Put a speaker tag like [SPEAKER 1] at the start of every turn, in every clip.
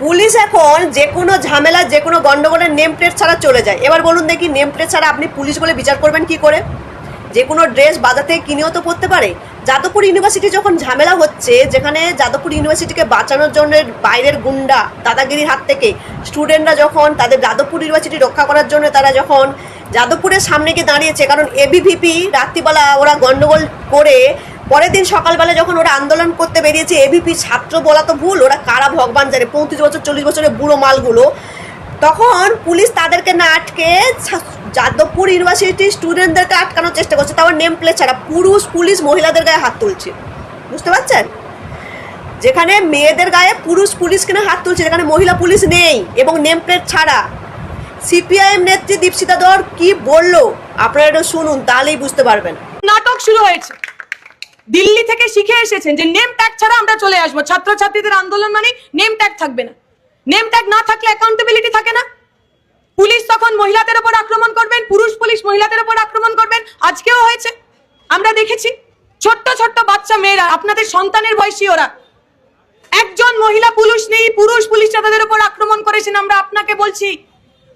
[SPEAKER 1] Police এখন যে কোনো ঝামেলা যে কোনো গন্ডগোলের নেম প্লেট ছাড়া চলে যায়। এবার বলুন দেখি, নেম প্লেট ছাড়া আপনি পুলিশ বলে বিচার করবেন কি করে? যে কোনো ড্রেস বাজার থেকে কিনেও তো পরতে পারে। যাদবপুর ইউনিভার্সিটি যখন ঝামেলা হচ্ছে, যেখানে যাদবপুর ইউনিভার্সিটিকে বাঁচানোর জন্য বাইরের গুন্ডা দাদাগিরির হাত থেকে স্টুডেন্টরা যখন তাদের যাদবপুর ইউনিভার্সিটি রক্ষা করার জন্য তারা যখন যাদবপুরের সামনে গিয়ে দাঁড়িয়েছে, কারণ এবিভিপি রাত্রিবেলা ওরা গন্ডগোল করে পরের দিন সকালবেলা যখন ওরা আন্দোলন করতে বেরিয়েছে, এবিপি ছাত্র বলা তো ভুল, ওরা কারা ভগবান জানে, 35 বছর 40 বছরের বুড়ো মালগুলো, তখন পুলিশ তাদেরকে না আটকে যাদবপুর ইউনিভার্সিটির স্টুডেন্টদেরকে আটকানোর চেষ্টা করছে, তাও নেম প্লেট ছাড়া। পুরুষ পুলিশ মহিলাদের গায়ে হাত তুলছে, বুঝতে পারছেন? যেখানে মেয়েদের গায়ে পুরুষ পুলিশ কিনা হাত তুলছে, যেখানে মহিলা পুলিশ নেই এবং নেম প্লেট ছাড়া। সিপিআইএম নেত্রী দীপশিতা ধর কি বললো আপনারা একটু শুনুন, তাহলেই বুঝতে পারবেন।
[SPEAKER 2] নাটক শুরু হয়েছে, দিল্লি থেকে শিখে এসেছেন যে নেম ট্যাগ ছাড়া আমরা চলে আসবো। ছাত্রছাত্রীদের আন্দোলন মানে নেম ট্যাগ থাকবে না, নেম ট্যাগ না থাকলে অ্যাকাউন্টেবিলিটি থাকে না। পুলিশ তখন মহিলাদের উপর আক্রমণ করবেন, পুরুষ পুলিশ মহিলাদের উপর আক্রমণ করবেন। আজকেও হয়েছে, আমরা দেখেছি। ছোট্ট ছোট্ট বাচ্চা মেয়েরা, আপনাদের সন্তানের বয়সী, ওরা একজন মহিলা পুলিশ নেই, পুরুষ পুলিশ তাদের উপর আক্রমণ করেছেন। আমরা আপনাকে বলছি,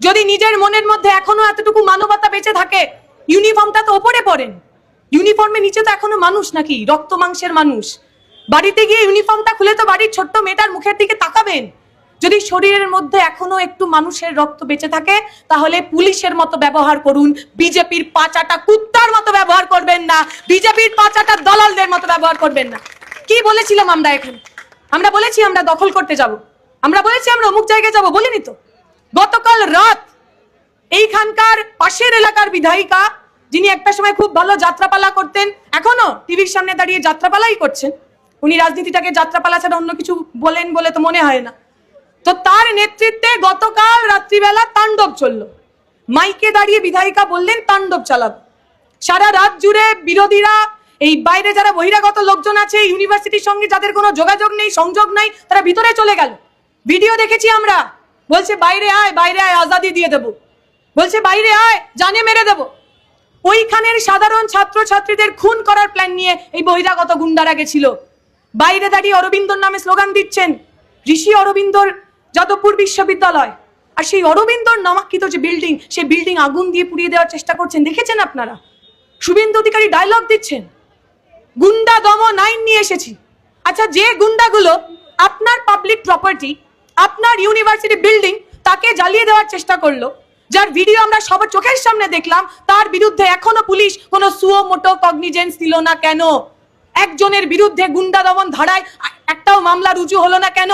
[SPEAKER 2] যদি নিজের মনের মধ্যে এখনো এতটুকু মানবতা বেঁচে থাকে, ইউনিফর্মটা তো ওপরে পরেন, ইউনিফর্মের নিচে তো এখনো মানুষ নাকি, রক্ত মাংসের মানুষ। বাড়িতে গিয়ে ইউনিফর্মটা খুলে তো বাড়ির ছোট্ট মেয়েটার মুখের দিকে তাকাবেন। যদি শরীরের মধ্যে এখনো একটু মানুষের রক্ত বেঁচে থাকে, তাহলে পুলিশের মতো ব্যবহার করুন, বিজেপির পাঁচাটা কুত্তার মতো ব্যবহার করবেন না, বিজেপির পাঁচাটা দলালদের মতো ব্যবহার করবেন না। কি বলেছিলাম আমরা এখানে? আমরা বলেছি আমরা দখল করতে যাব, আমরা বলেছি আমরা অমুক জায়গায় যাব, বলিনি তো? গতকাল রাত এইখানকার পাশের এলাকার বিধায়িকা, যিনি একটা সময় খুব ভালো যাত্রাপালা করতেন, এখনো টিভির সামনে দাঁড়িয়ে যাত্রাপালাই করছেন, উনি রাজনীতিটাকে যাত্রাপালা ছাড়া অন্য কিছু বলেন বলে তো মনে হয় না, তো তার নেতৃত্বে গতকাল রাত্রিবেলা তাণ্ডব চলল। মাইকে দাঁড়িয়ে বিধায়িকা বললেন তাণ্ডব চালাব। সারা রাত জুড়ে বিরোধীরা, এই বাইরে যারা বহিরাগত লোকজন আছে, ইউনিভার্সিটির সঙ্গে যাদের কোনো যোগাযোগ নেই, সংযোগ নেই, তারা ভিতরে চলে গেল। ভিডিও দেখেছি আমরা, বলছে বাইরে আয়, বাইরে আয়, আজাদি দিয়ে দেবো, বলছে বাইরে আয়, জানে মেরে দেবো। ওইখানের সাধারণ ছাত্রছাত্রীদের খুন করার প্ল্যান নিয়ে এই বহিরাগত গুন্ডারা গেছিল। বাইরে দাঁড়িয়ে অরবিন্দর নামে স্লোগান দিচ্ছেন, ঋষি অরবিন্দর যাদবপুর বিশ্ববিদ্যালয়, আর সেই অরবিন্দর নামাঙ্কিত যে বিল্ডিং, সেই বিল্ডিং আগুন দিয়ে পুড়িয়ে দেওয়ার চেষ্টা করছেন, দেখেছেন আপনারা? শুভেন্দু অধিকারী ডায়লগ দিচ্ছেন, গুন্ডা দমন আইন নিয়ে এসেছি। আচ্ছা, যে গুন্ডাগুলো আপনার পাবলিক প্রপার্টি, আপনার ইউনিভার্সিটি বিল্ডিং, তাকে জ্বালিয়ে দেওয়ার চেষ্টা করলো, যার ভিডিও আমরা সবার চোখের সামনে দেখলাম, তার বিরুদ্ধে এখনো পুলিশ কোনো সুও মোটো কগনিজেন্স দিল না কেন? একজনের বিরুদ্ধে গুন্ডা দমন ধারায় একটাও মামলা রুজু হলো না কেন?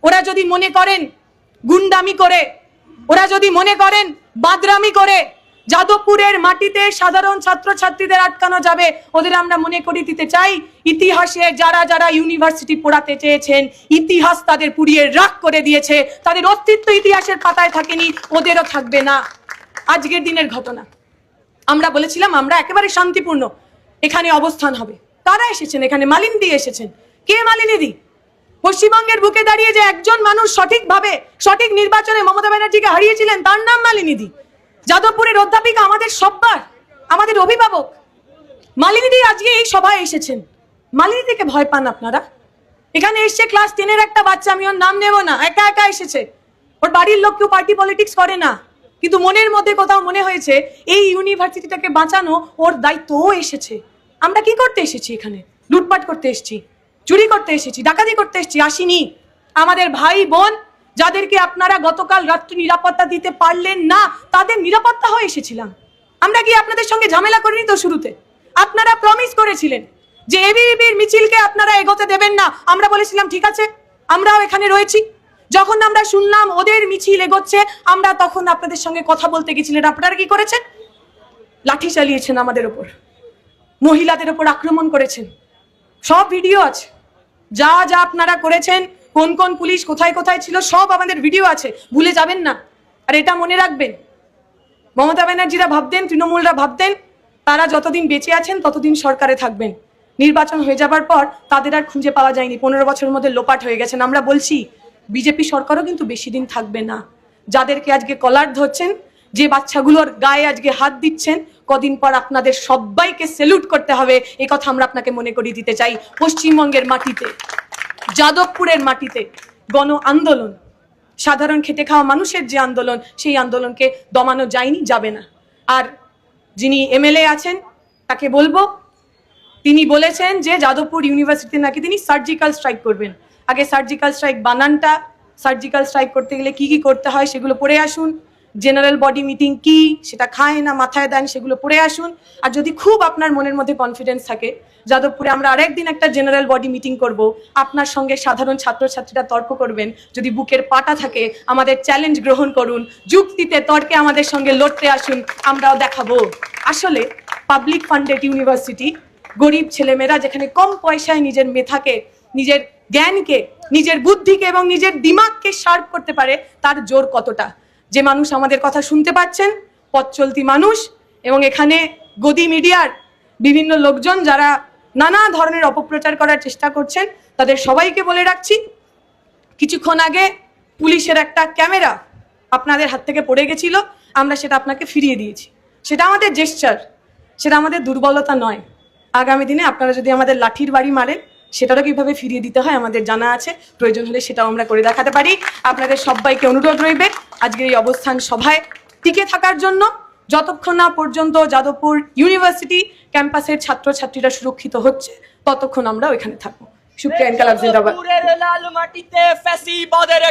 [SPEAKER 2] ওরা যদি মনে করেন গুন্ডামি করে, ওরা যদি মনে করেন বাদরামি করে যাদবপুরের মাটিতে সাধারণ ছাত্রছাত্রীদের আটকানো যাবে, ওদের আমরা মনে করিয়ে দিতে চাই, ইতিহাসে যারা যারা ইউনিভার্সিটি পড়াতে চেয়েছেন, ইতিহাস তাদের পুড়িয়ে রাখ করে দিয়েছে, তাদের অস্তিত্ব ইতিহাসের পাতায় থাকেনি, ওদেরও থাকবে না। আজকের দিনের ঘটনা, আমরা বলেছিলাম আমরা একেবারে শান্তিপূর্ণ এখানে অবস্থান হবে। কারা এসেছেন এখানে? মালিনী এসেছেন। কে মালিনী দি? পশ্চিমবঙ্গের বুকে দাঁড়িয়ে যে একজন মানুষ সঠিকভাবে সঠিক নির্বাচনে মমতা ব্যানার্জিকে হারিয়েছিলেন, তার নাম মালিনী দি। যাদবপুরের অধ্যাপিকা, আমাদের সব্বার, আমাদের অভিভাবক মালিনী দি আজকে এই সভায় এসেছেন। মালিনী দিকে ভয় পান আপনারা? এখানে এসছে ক্লাস 10-এর একটা বাচ্চা, আমি ওর নাম নেব না, একা একা এসেছে। ওর বাড়ির লোক কেউ পার্টি পলিটিক্স করে না, কিন্তু মনের মধ্যে কোথাও মনে হয়েছে এই ইউনিভার্সিটিটাকে বাঁচানো ওর দায়িত্বও এসেছে। আমরা কি করতে এসেছি এখানে? লুটপাট করতে এসেছি, চুরি করতে এসেছি, ডাকাতি করতে এসেছি? আসিনি। আমাদের ভাই বোন যাদেরকে আপনারা গতকাল রাত্রি নিরাপত্তা দিতে পারলেন না, তাদের নিরাপত্তা হয়ে এসেছিলাম। আমরা কি আপনাদের সঙ্গে ঝামেলা করিনি তো? শুরুতে আপনারা প্রমিস করেছিলেন যে এবিভিপির মিছিলকে আপনারা এগোতে দেবেন না। আমরা বলেছিলাম ঠিক আছে, আমরাও এখানে রয়েছি। যখন আমরা শুনলাম ওদের মিছিল এগোচ্ছে, আমরা তখন আপনাদের সঙ্গে কথা বলতে গেছিলেন। আপনারা কি করেছেন? লাঠি চালিয়েছেন আমাদের ওপর, মহিলাদের ওপর আক্রমণ করেছেন। সব ভিডিও আছে, যা যা আপনারা করেছেন, কোন কোন পুলিশ কোথায় কোথায় ছিল, সব আমাদের ভিডিও আছে, ভুলে যাবেন না। আর এটা মনে রাখবেন, মমতা ব্যানার্জিরা ভাবতেন, তৃণমূলরা ভাবতেন তারা যতদিন বেঁচে আছেন ততদিন সরকারে থাকবেন, নির্বাচন হয়ে যাবার পর তাদের আর খুঁজে পাওয়া যায়নি, 15 বছরের মধ্যে লোপাট হয়ে গেছেন। আমরা বলছি বিজেপি সরকারও কিন্তু বেশি দিন থাকবে না। যাদেরকে আজকে কলার ধরছেন, যে বাচ্চাগুলোর গায়ে আজকে হাত দিচ্ছেন, কদিন পর আপনাদের সবাইকে স্যালুট করতে হবে, এই কথা আমরা আপনাকে মনে করিয়ে দিতে চাই। পশ্চিমবঙ্গের মাটিতে, যাদবপুরের মাটিতে গণ আন্দোলন সাধারণ খেটে খাওয়া মানুষের যে আন্দোলন, সেই আন্দোলনকে দমানো যায়নি, যাবে না। আর যিনি এমএলএ আছেন তাকে বলবো, তিনি বলেছেন যে যাদবপুর ইউনিভার্সিটি নাকি তিনি সার্জিক্যাল স্ট্রাইক করবেন। আগে সার্জিক্যাল স্ট্রাইক বানানটা, সার্জিক্যাল স্ট্রাইক করতে গেলে কি কি করতে হয় সেগুলো পড়ে আসুন। জেনারেল বডি মিটিং কি, সেটা খায় না মাথায় দেন, সেগুলো পড়ে আসুন। আর যদি খুব আপনার মনের মধ্যে কনফিডেন্স থাকে, যাদবপুরে আমরা আরেকদিন একটা জেনারেল বডি মিটিং করব, আপনার সঙ্গে সাধারণ ছাত্রছাত্রীরা তর্ক করবেন। যদি বুকের পাটা থাকে, আমাদের চ্যালেঞ্জ গ্রহণ করুন, যুক্তিতে তর্কে আমাদের সঙ্গে লড়তে আসুন, আমরাও দেখাবো আসলে পাবলিক ফান্ডেড ইউনিভার্সিটি, গরিব ছেলেমেয়েরা যেখানে কম পয়সায় নিজের মেধাকে, নিজের জ্ঞানকে, নিজের বুদ্ধিকে এবং নিজের দিমাগকে শার্প করতে পারে, তার জোর কতটা। যে মানুষ আমাদের কথা শুনতে পাচ্ছেন, পথ চলতি মানুষ, এবং এখানে গদি মিডিয়ার বিভিন্ন লোকজন যারা নানা ধরনের অপপ্রচার করার চেষ্টা করছেন, তাদের সবাইকে বলে রাখছি, কিছুক্ষণ আগে পুলিশের একটা ক্যামেরা আপনাদের হাত থেকে পড়ে গেছিল, আমরা সেটা আপনাকে ফিরিয়ে দিয়েছি। সেটা আমাদের জেস্চার, সেটা আমাদের দুর্বলতা নয়। আগামী দিনে আপনারা যদি আমাদের লাঠির বাড়ি মারেন, সেটারও কিভাবে ফিরিয়ে দিতে হয় আমাদের জানা আছে, প্রয়োজন হলে সেটাও আমরা করে দেখাতে পারি। আপনাদের সবাইকে অনুরোধ রইবে আজকের এই অবস্থান সভায় টিকে থাকার জন্য, যতক্ষণ না পর্যন্ত যাদবপুর ইউনিভার্সিটি ক্যাম্পাসের ছাত্রছাত্রীরা সুরক্ষিত হচ্ছে, ততক্ষণ আমরা ওইখানে থাকবো। শুক্রিয়া, ইনকালাব জিন্দাবাদ।
[SPEAKER 3] লাল মাটিতে ফ্যাসিবাদের